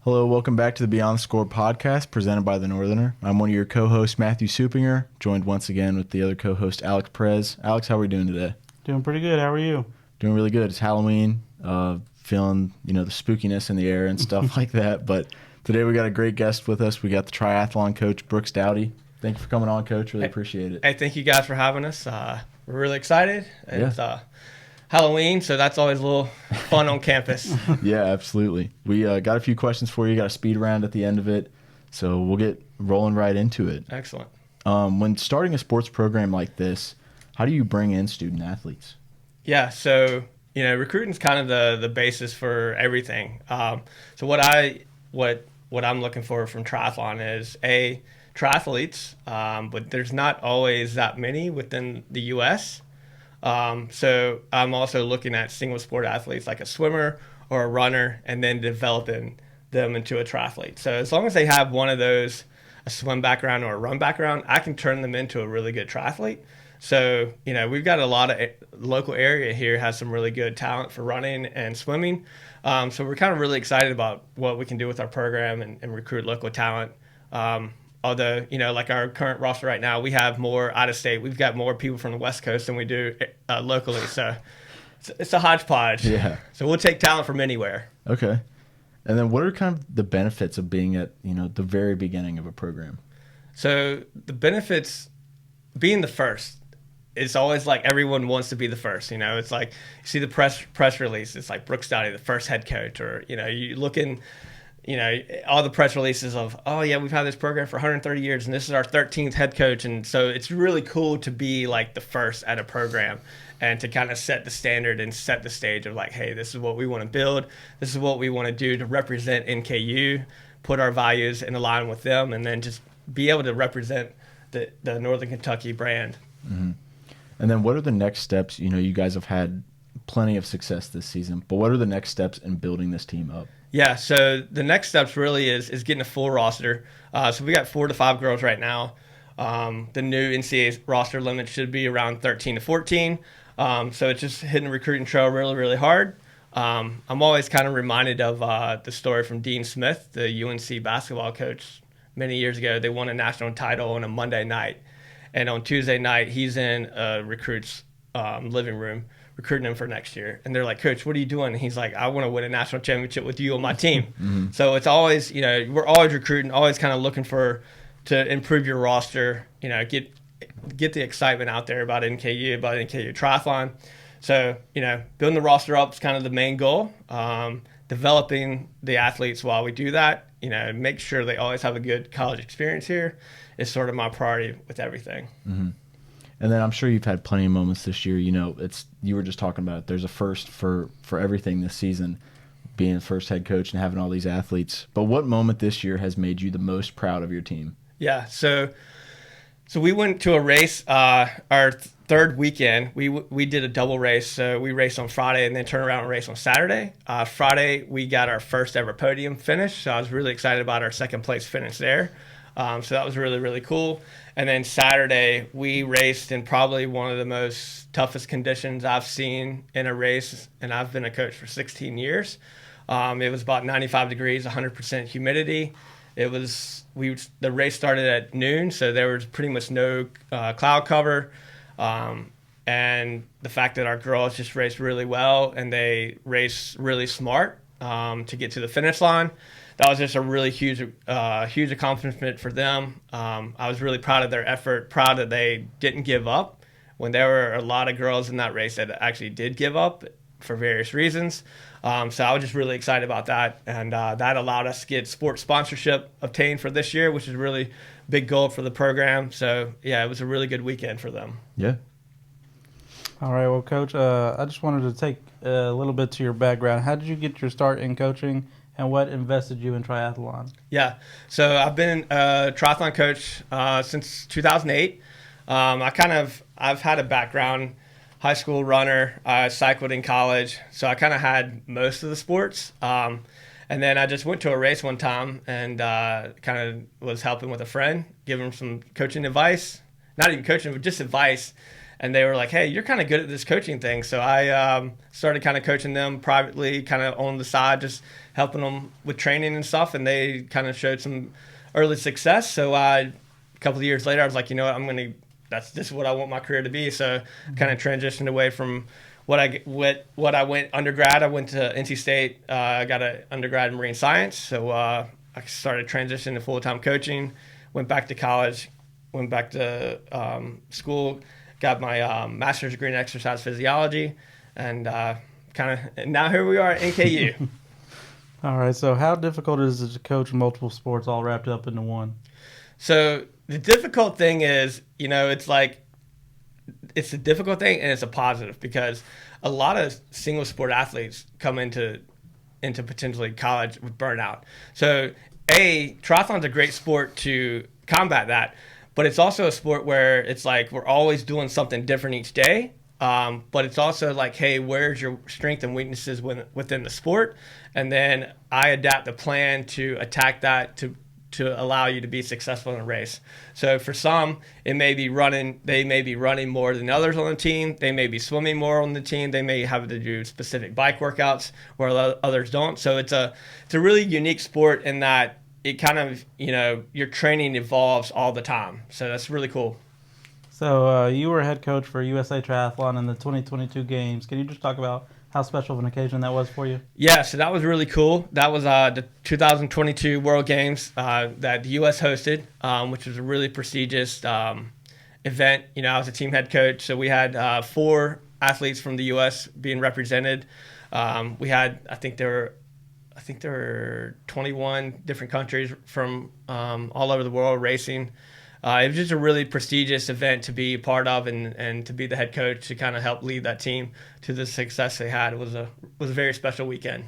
Hello, welcome back to the Beyond the Score podcast presented by The Northerner. I'm one of your co-hosts, Matthew Supinger, joined once again with the other co-host, Alex Perez. Alex, how are we doing today? Doing pretty good. How are you? Doing really good. It's Halloween, feeling, the spookiness in the air and stuff like that. But today we got a great guest with us. We got the triathlon coach, Brooks Doughtie. Thank you for coming on, Coach. Really appreciate it. Hey, thank you guys for having us. We're really excited. It's Yeah. Halloween, so that's always a little fun on campus. Yeah, absolutely. We got a few questions for you. Got a speed round at the end of it. So we'll get rolling right into it. Excellent. When starting a sports program like this, how do you bring in student athletes? Yeah, so recruiting is kind of the basis for everything. So what I'm looking for from triathlon is triathletes, but there's not always that many within the U.S. So I'm also looking at single sport athletes like a swimmer or a runner, and then developing them into a triathlete. So as long as they have one of those, a swim background or a run background, I can turn them into a really good triathlete. So, we've got a lot of local area here has some really good talent for running and swimming. So we're kind of really excited about what we can do with our program and recruit local talent. Although, like our current roster right now, we have more out of state. We've got more people from the West Coast than we do locally. So it's a hodgepodge. Yeah. So we'll take talent from anywhere. Okay. And then what are kind of the benefits of being at, the very beginning of a program? So the benefits, being the first, it's always like everyone wants to be the first. It's like you see the press release. It's like Brooks Doughtie, the first head coach, or, you look in, all the press releases of, oh yeah, we've had this program for 130 years and this is our 13th head coach. And so it's really cool to be like the first at a program and to kind of set the standard and set the stage of like, hey, this is what we want to build. This is what we want to do to represent NKU, put our values in line with them, and then just be able to represent the Northern Kentucky brand. Mm-hmm. And then what are the next steps? You guys have had plenty of success this season, but what are the next steps in building this team up? Yeah, so the next steps really is getting a full roster. So we got 4 to 5 girls right now. The new NCAA roster limit should be around 13 to 14. So it's just hitting the recruiting trail really, really hard. I'm always kind of reminded of the story from Dean Smith, the UNC basketball coach many years ago. They won a national title on a Monday night. And on Tuesday night, he's in a recruit's living room recruiting him for next year. And they're like, Coach, what are you doing? And he's like, I want to win a national championship with you on my team. Mm-hmm. So it's always, we're always recruiting, always kind of looking to improve your roster, get the excitement out there about NKU Triathlon. So, building the roster up is kind of the main goal. Developing the athletes while we do that, make sure they always have a good college experience here is sort of my priority with everything. Mm-hmm. And then I'm sure you've had plenty of moments this year. You were just talking about it. There's a first for everything this season, being the first head coach and having all these athletes. But what moment this year has made you the most proud of your team? Yeah, so we went to a race our third weekend. We did a double race. So we raced on Friday and then turned around and raced on Saturday. Friday, we got our first ever podium finish. So I was really excited about our second place finish there. So that was really, really cool. And then Saturday, we raced in probably one of the most toughest conditions I've seen in a race, and I've been a coach for 16 years. It was about 95 degrees, 100% humidity. The race started at noon, so there was pretty much no cloud cover. And the fact that our girls just raced really well and they raced really smart to get to the finish line. That was just a really huge accomplishment for them. I was really proud of their effort, proud that they didn't give up when there were a lot of girls in that race that actually did give up for various reasons. So I was just really excited about that. And that allowed us to get sports sponsorship obtained for this year, which is a really big goal for the program. So, yeah, it was a really good weekend for them. Yeah. All right, well, Coach, I just wanted to take a little bit to your background. How did you get your start in coaching? And what invested you in triathlon? Yeah, so I've been a triathlon coach since 2008. I've had a background, high school runner, cycled in college, so I kind of had most of the sports. And then I just went to a race one time and kind of was helping with a friend, giving him some coaching advice, not even coaching, but just advice. and they were like, hey, you're kind of good at this coaching thing. So I started kind of coaching them privately, kind of on the side, just helping them with training and stuff. And they kind of showed some early success. So a couple of years later, I was like, you know what, this is what I want my career to be. So kind of transitioned away from what I went undergrad. I went to NC State. I got an undergrad in marine science. So I started transitioning to full-time coaching, went back to college, went back to school, got my master's degree in exercise physiology, and now here we are at NKU. All right. So how difficult is it to coach multiple sports all wrapped up into one? So the difficult thing is, it's a difficult thing and it's a positive, because a lot of single sport athletes come into potentially college with burnout. So triathlon's a great sport to combat that, but it's also a sport where it's like we're always doing something different each day. But it's also like, hey, where's your strengths and weaknesses within the sport? And then I adapt the plan to attack that to allow you to be successful in a race. So for some, they may be running more than others on the team. They may be swimming more on the team. They may have to do specific bike workouts where others don't. So it's a really unique sport in that it kind of, your training evolves all the time. So that's really cool. So you were head coach for USA Triathlon in the 2022 games. Can you just talk about how special of an occasion that was for you? Yeah, so that was really cool. That was the 2022 World Games that the U.S. hosted, which was a really prestigious event. I was a team head coach, so we had 4 athletes from the U.S. being represented. We had, I think there were 21 different countries from all over the world racing. It was just a really prestigious event to be a part of, and to be the head coach to kind of help lead that team to the success they had. It was a very special weekend.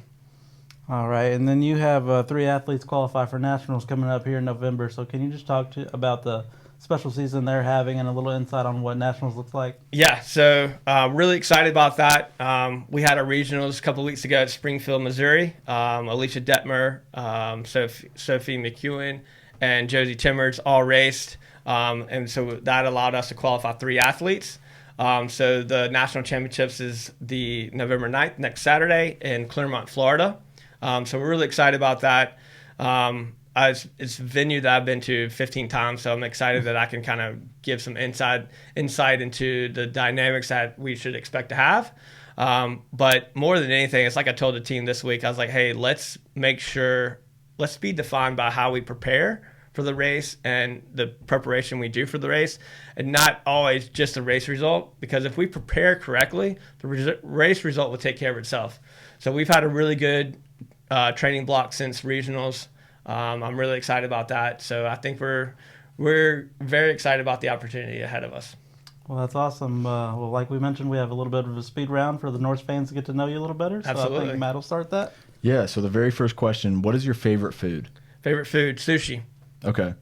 All right, and then you have 3 athletes qualify for nationals coming up here in November. So can you just talk about the special season they're having and a little insight on what nationals looks like? Yeah, so really excited about that. We had our regionals a couple of weeks ago at Springfield, Missouri. Alicia Detmer, Sophie McEwen, and Josie Timmers all raced. And so that allowed us to qualify 3 athletes. So the national championships is the November 9th, next Saturday, in Clermont, Florida. So we're really excited about that. It's a venue that I've been to 15 times, so I'm excited that I can kind of give some insight into the dynamics that we should expect to have. But more than anything, it's like I told the team this week, I was like, hey, let's be defined by how we prepare for the race and the preparation we do for the race, and not always just the race result, because if we prepare correctly, the race result will take care of itself. So we've had a really good training block since regionals. I'm really excited about that. So I think we're very excited about the opportunity ahead of us. Well, that's awesome. Well, like we mentioned, we have a little bit of a speed round for the Norse fans to get to know you a little better. So Absolutely. I think Matt will start that. Yeah, so the very first question, what is your favorite food? Favorite food, sushi. Okay.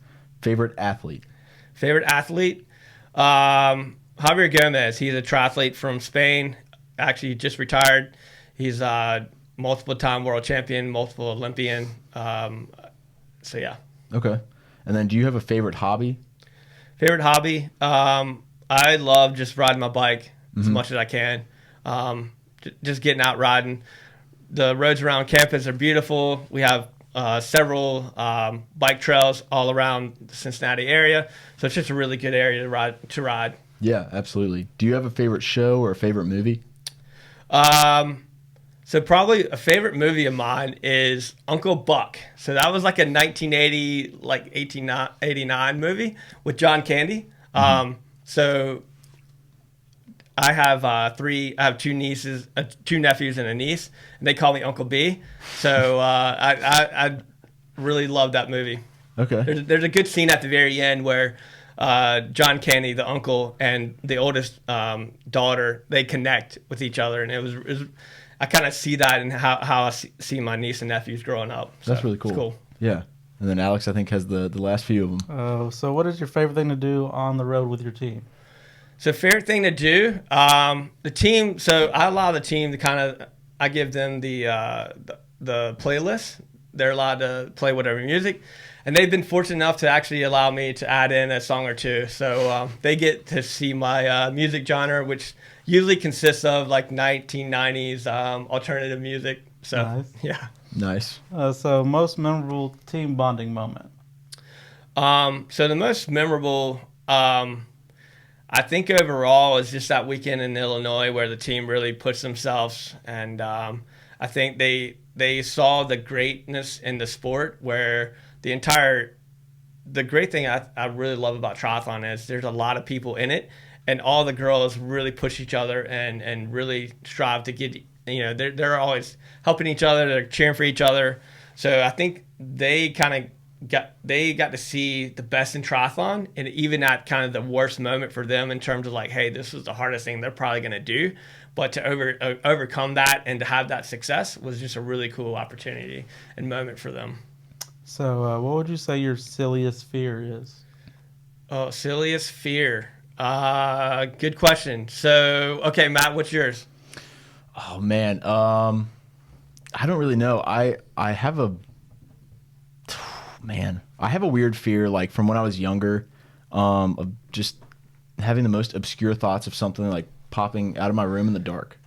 Favorite athlete? Favorite athlete? Javier Gomez. He's a triathlete from Spain. Actually, just retired. He's a multiple-time world champion, multiple Olympian. So, yeah. Okay. And then do you have a favorite hobby? Favorite hobby? I love just riding my bike as much as I can. Just getting out riding. The roads around campus are beautiful. We have several bike trails all around the Cincinnati area, so it's just a really good area to ride. Yeah, absolutely. Do you have a favorite show or a favorite movie? So probably a favorite movie of mine is Uncle Buck. So that was like a 1980, 1889 movie with John Candy. So I have 2 nieces, 2 nephews and a niece, and they call me Uncle B. So I really love that movie. Okay. There's a good scene at the very end where John Candy, the uncle, and the oldest daughter, they connect with each other, and it was I kind of see that in how I see my niece and nephews growing up. So that's really cool. It's cool. Yeah. And then Alex, I think, has the last few of them. So what is your favorite thing to do on the road with your team? So favorite thing to do, the team. So I allow the team to I give them the playlist. They're allowed to play whatever music, and they've been fortunate enough to actually allow me to add in a song or two. So they get to see my music genre, which usually consists of like 1990s alternative music. So Nice. yeah. Nice. So most memorable team bonding moment. So the most memorable, I think overall is just that weekend in Illinois where the team really pushed themselves, and I think they saw the greatness in the sport where the great thing I really love about triathlon is there's a lot of people in it, and all the girls really push each other and really strive to get, they're always helping each other, they're cheering for each other. So I think they got to see the best in triathlon, and even at kind of the worst moment for them in terms of like, hey, this was the hardest thing they're probably going to do, but to overcome that and to have that success was just a really cool opportunity and moment for them. So what would you say your silliest fear is? Oh, silliest fear. Good question. So, okay, Matt, what's yours? Oh man, I don't really know. I have a weird fear, like from when I was younger, of just having the most obscure thoughts of something like popping out of my room in the dark.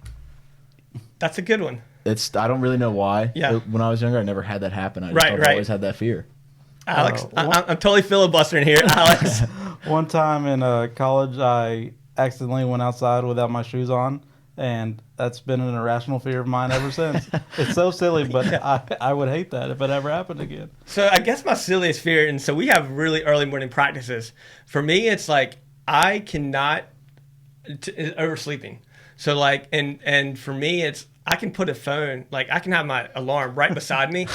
That's a good one. I don't really know why. Yeah. When I was younger, I never had that happen. I've Right. always had that fear. Alex, I'm totally filibustering here, Alex. One time in college, I accidentally went outside without my shoes on, and that's been an irrational fear of mine ever since. It's so silly, but I would hate that if it ever happened again. So I guess my silliest fear, and so we have really early morning practices. For me, it's like I cannot oversleeping. So like, and for me, it's I can put a phone, like I can have my alarm right beside me,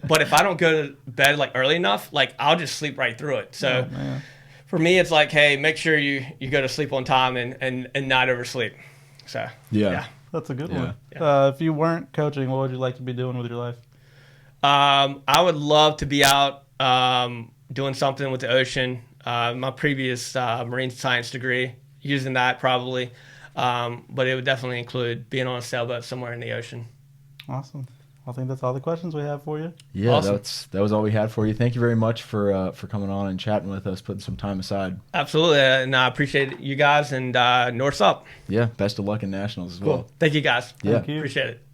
but if I don't go to bed like early enough, like I'll just sleep right through it. So for me, it's like, hey, make sure you go to sleep on time and not oversleep. So yeah. That's a good one. Yeah. If you weren't coaching, what would you like to be doing with your life? I would love to be out doing something with the ocean. My previous marine science degree, using that probably. But it would definitely include being on a sailboat somewhere in the ocean. Awesome. I think that's all the questions we have for you. Yeah, Awesome. that was all we had for you. Thank you very much for coming on and chatting with us, putting some time aside. Absolutely, and I appreciate you guys, and North's up. Yeah, best of luck in nationals as well. Cool. Thank you guys. Yeah. Thank you. Appreciate it.